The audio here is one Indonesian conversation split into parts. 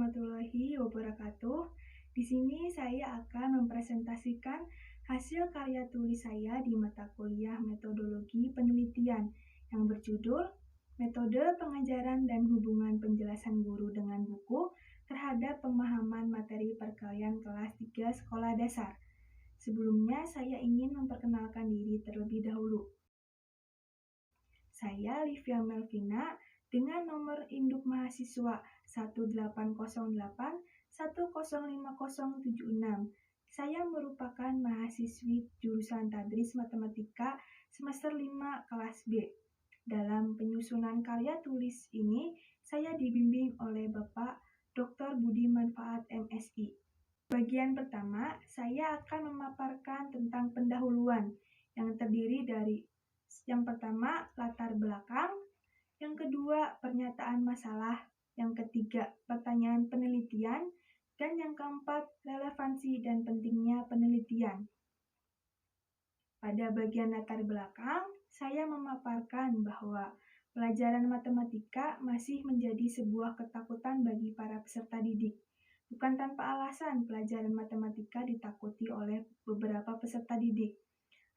warahmatullahi wabarakatuh. Di sini saya akan mempresentasikan hasil karya tulis saya di mata kuliah Metodologi Penelitian yang berjudul Metode Pengajaran dan Hubungan Penjelasan Guru dengan Buku terhadap Pemahaman Materi Perkalian Kelas 3 Sekolah Dasar. Sebelumnya, saya ingin memperkenalkan diri terlebih dahulu. Saya Livia Melvina dengan nomor induk mahasiswa 18081050076. Saya merupakan mahasiswi jurusan Tadris Matematika semester 5 kelas B. Dalam penyusunan karya tulis ini, saya dibimbing oleh Bapak Dr. Budi Manfaat MSI. Bagian pertama, saya akan memaparkan tentang pendahuluan yang terdiri dari yang pertama, latar belakang. Yang kedua, pernyataan masalah. Yang ketiga, pertanyaan penelitian. Dan yang keempat, relevansi dan pentingnya penelitian. Pada bagian latar belakang, saya memaparkan bahwa pelajaran matematika masih menjadi sebuah ketakutan bagi para peserta didik. Bukan tanpa alasan pelajaran matematika ditakuti oleh beberapa peserta didik.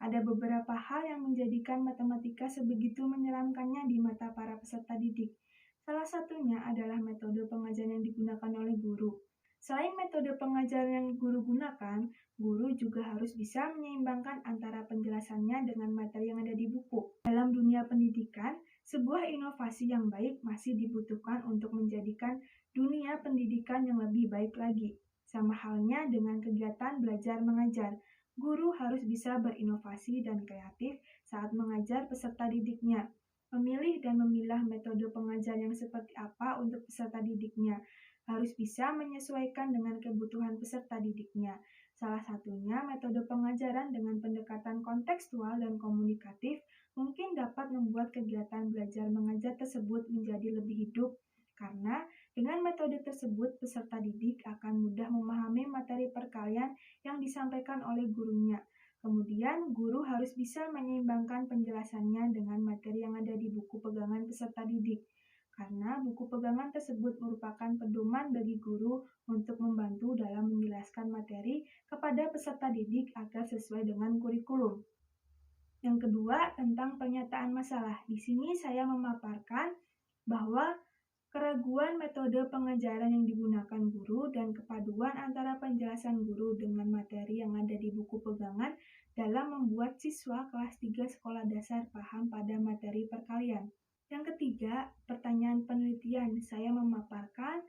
Ada beberapa hal yang menjadikan matematika sebegitu menyeramkannya di mata para peserta didik. Salah satunya adalah metode pengajaran yang digunakan oleh guru. Selain metode pengajaran yang guru gunakan, guru juga harus bisa menyeimbangkan antara penjelasannya dengan materi yang ada di buku. Dalam dunia pendidikan, sebuah inovasi yang baik masih dibutuhkan untuk menjadikan dunia pendidikan yang lebih baik lagi. Sama halnya dengan kegiatan belajar mengajar. Guru harus bisa berinovasi dan kreatif saat mengajar peserta didiknya. Memilih dan memilah metode pengajar yang seperti apa untuk peserta didiknya. Harus bisa menyesuaikan dengan kebutuhan peserta didiknya. Salah satunya metode pengajaran dengan pendekatan kontekstual dan komunikatif mungkin dapat membuat kegiatan belajar mengajar tersebut menjadi lebih hidup. Karena dengan metode tersebut, peserta didik akan mudah memahami materi perkalian yang disampaikan oleh gurunya. Kemudian, guru harus bisa menyeimbangkan penjelasannya dengan materi yang ada di buku pegangan peserta didik. Karena buku pegangan tersebut merupakan pedoman bagi guru untuk membantu dalam menjelaskan materi kepada peserta didik agar sesuai dengan kurikulum. Yang kedua, tentang pernyataan masalah. Di sini saya memaparkan bahwa keraguan metode pengajaran yang digunakan guru dan kepaduan antara penjelasan guru dengan materi yang ada di buku pegangan dalam membuat siswa kelas 3 sekolah dasar paham pada materi perkalian. Yang ketiga, pertanyaan penelitian. Saya memaparkan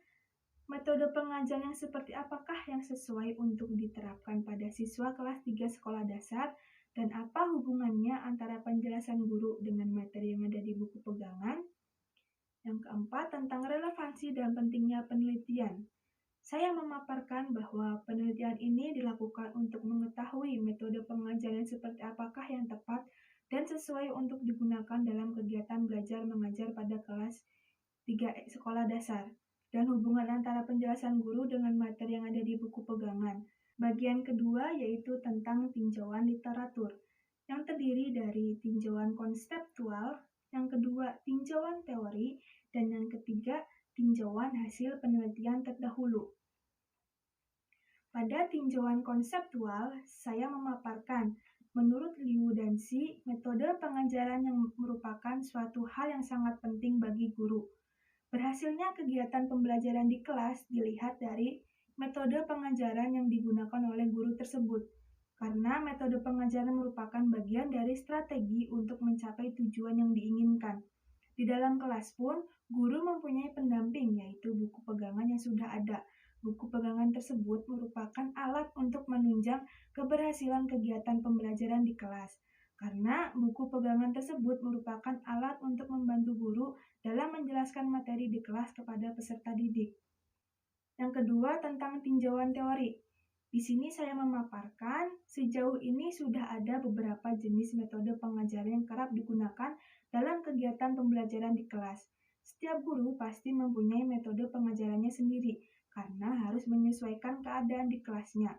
metode pengajaran yang seperti apakah yang sesuai untuk diterapkan pada siswa kelas 3 sekolah dasar dan apa hubungannya antara penjelasan guru dengan materi yang ada di buku pegangan. Yang keempat, tentang relevansi dan pentingnya penelitian. Saya memaparkan bahwa penelitian ini dilakukan untuk mengetahui metode pengajaran seperti apakah yang tepat dan sesuai untuk digunakan dalam kegiatan belajar mengajar pada kelas 3 sekolah dasar, dan hubungan antara penjelasan guru dengan materi yang ada di buku pegangan. Bagian kedua yaitu tentang tinjauan literatur, yang terdiri dari tinjauan konseptual, yang kedua tinjauan teori, dan yang ketiga tinjauan hasil penelitian terdahulu. Pada tinjauan konseptual, saya memaparkan menurut Liu dan Xi, metode pengajaran yang merupakan suatu hal yang sangat penting bagi guru. Berhasilnya kegiatan pembelajaran di kelas dilihat dari metode pengajaran yang digunakan oleh guru tersebut. Karena metode pengajaran merupakan bagian dari strategi untuk mencapai tujuan yang diinginkan. Di dalam kelas pun, guru mempunyai pendamping, yaitu buku pegangan yang sudah ada. Buku pegangan tersebut merupakan alat untuk menunjang keberhasilan kegiatan pembelajaran di kelas. Karena buku pegangan tersebut merupakan alat untuk membantu guru dalam menjelaskan materi di kelas kepada peserta didik. Yang kedua, tentang tinjauan teori. Di sini saya memaparkan, sejauh ini sudah ada beberapa jenis metode pengajaran yang kerap digunakan dalam kegiatan pembelajaran di kelas. Setiap guru pasti mempunyai metode pengajarannya sendiri, karena harus menyesuaikan keadaan di kelasnya.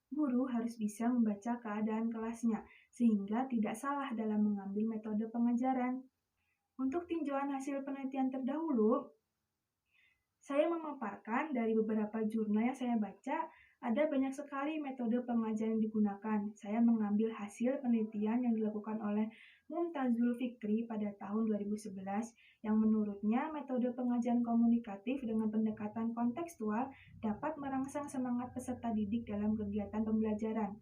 Guru harus bisa membaca keadaan kelasnya, sehingga tidak salah dalam mengambil metode pengajaran. Untuk tinjauan hasil penelitian terdahulu, Saya memaparkan dari beberapa jurnal yang saya baca, ada banyak sekali metode pengajaran yang digunakan. Saya mengambil hasil penelitian yang dilakukan oleh Mumtazul Fikri pada tahun 2011, yang menurutnya metode pengajaran komunikatif dengan pendekatan kontekstual dapat merangsang semangat peserta didik dalam kegiatan pembelajaran.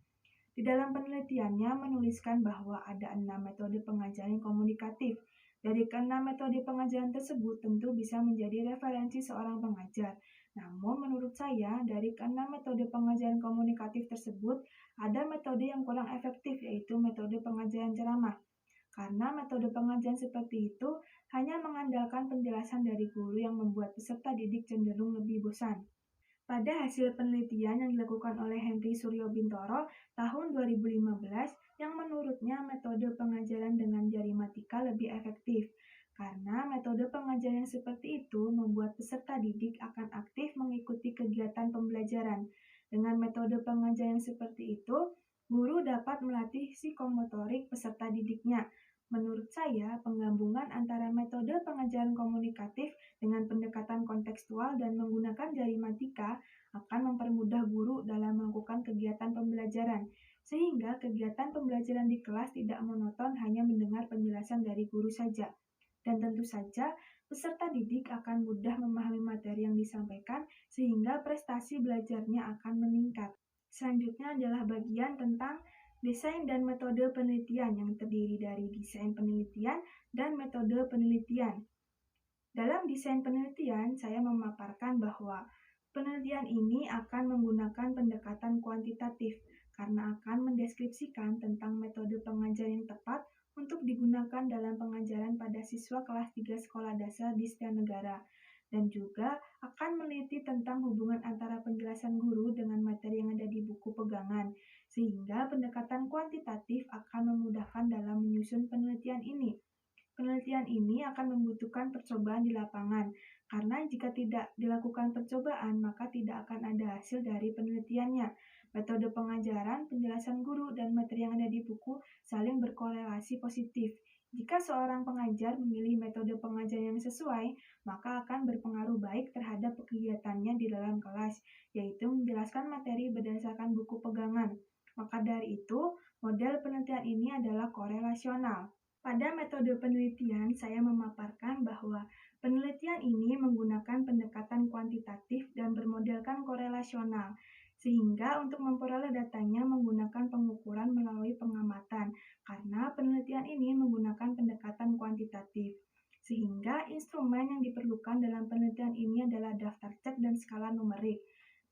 Di dalam penelitiannya menuliskan bahwa ada 6 metode pengajaran komunikatif. Dari keenam metode pengajaran tersebut tentu bisa menjadi referensi seorang pengajar. Namun menurut saya, dari keenam metode pengajaran komunikatif tersebut, ada metode yang kurang efektif, yaitu metode pengajaran ceramah. Karena metode pengajaran seperti itu hanya mengandalkan penjelasan dari guru yang membuat peserta didik cenderung lebih bosan. Pada hasil penelitian yang dilakukan oleh Henry Suryo Bintoro tahun 2015, yang menurutnya metode pengajaran dengan jarimatika lebih efektif, karena metode pengajaran yang seperti itu membuat peserta didik akan aktif mengikuti kegiatan pembelajaran. Dengan metode pengajaran seperti itu, guru dapat melatih psikomotorik peserta didiknya. Menurut saya, penggabungan antara metode pengajaran komunikatif dengan pendekatan kontekstual dan menggunakan jarimatika akan mempermudah guru dalam melakukan kegiatan pembelajaran, sehingga kegiatan pembelajaran di kelas tidak monoton hanya mendengar penjelasan dari guru saja. Dan tentu saja, peserta didik akan mudah memahami materi yang disampaikan sehingga prestasi belajarnya akan meningkat. Selanjutnya adalah bagian tentang desain dan metode penelitian yang terdiri dari desain penelitian dan metode penelitian. Dalam desain penelitian, saya memaparkan bahwa penelitian ini akan menggunakan pendekatan kuantitatif karena akan mendeskripsikan tentang metode pengajaran yang tepat untuk digunakan dalam pengajaran pada siswa kelas 3 sekolah dasar di setiap negara, dan juga akan meneliti tentang hubungan antara penjelasan guru dengan materi yang ada di buku pegangan, sehingga pendekatan kuantitatif akan memudahkan dalam menyusun penelitian ini. Penelitian ini akan membutuhkan percobaan di lapangan, karena jika tidak dilakukan percobaan, maka tidak akan ada hasil dari penelitiannya. Metode pengajaran, penjelasan guru, dan materi yang ada di buku saling berkorelasi positif. Jika seorang pengajar memilih metode pengajaran yang sesuai, maka akan berpengaruh baik terhadap kegiatannya di dalam kelas, yaitu menjelaskan materi berdasarkan buku pegangan. Maka dari itu, model penelitian ini adalah korelasional. Pada metode penelitian, saya memaparkan bahwa penelitian ini menggunakan pendekatan kuantitatif dan bermodelkan korelasional, sehingga untuk memperoleh datanya menggunakan pengukuran melalui pengamatan, karena penelitian ini menggunakan pendekatan kuantitatif. Sehingga instrumen yang diperlukan dalam penelitian ini adalah daftar cek dan skala numerik.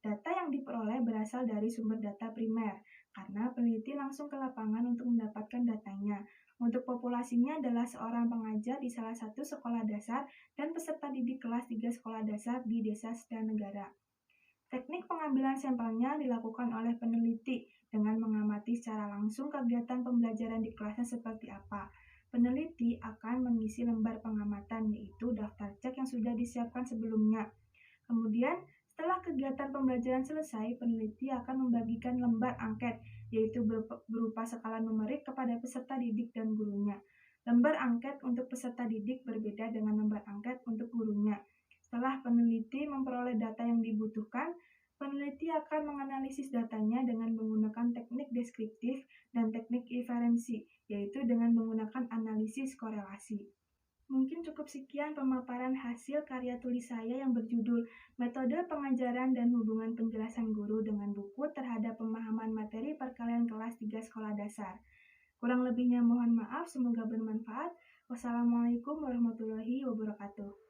Data yang diperoleh berasal dari sumber data primer, karena peneliti langsung ke lapangan untuk mendapatkan datanya. Untuk populasinya adalah seorang pengajar di salah satu sekolah dasar dan peserta didik kelas 3 sekolah dasar di desa Setia-Negara. Teknik pengambilan sampelnya dilakukan oleh peneliti dengan mengamati secara langsung kegiatan pembelajaran di kelasnya seperti apa. Peneliti akan mengisi lembar pengamatan, yaitu daftar cek yang sudah disiapkan sebelumnya. Kemudian, setelah kegiatan pembelajaran selesai, peneliti akan membagikan lembar angket, yaitu berupa skala numerik kepada peserta didik dan gurunya. Lembar angket untuk peserta didik berbeda dengan lembar angket untuk gurunya. Setelah peneliti memperoleh data yang dibutuhkan, peneliti akan menganalisis datanya dengan menggunakan teknik deskriptif dan teknik inferensi, yaitu dengan menggunakan analisis korelasi. Mungkin cukup sekian pemaparan hasil karya tulis saya yang berjudul Metode Pengajaran dan Hubungan Penjelasan Guru dengan Buku terhadap Pemahaman Materi Perkalian Kelas 3 Sekolah Dasar. Kurang lebihnya mohon maaf, semoga bermanfaat. Wassalamualaikum warahmatullahi wabarakatuh.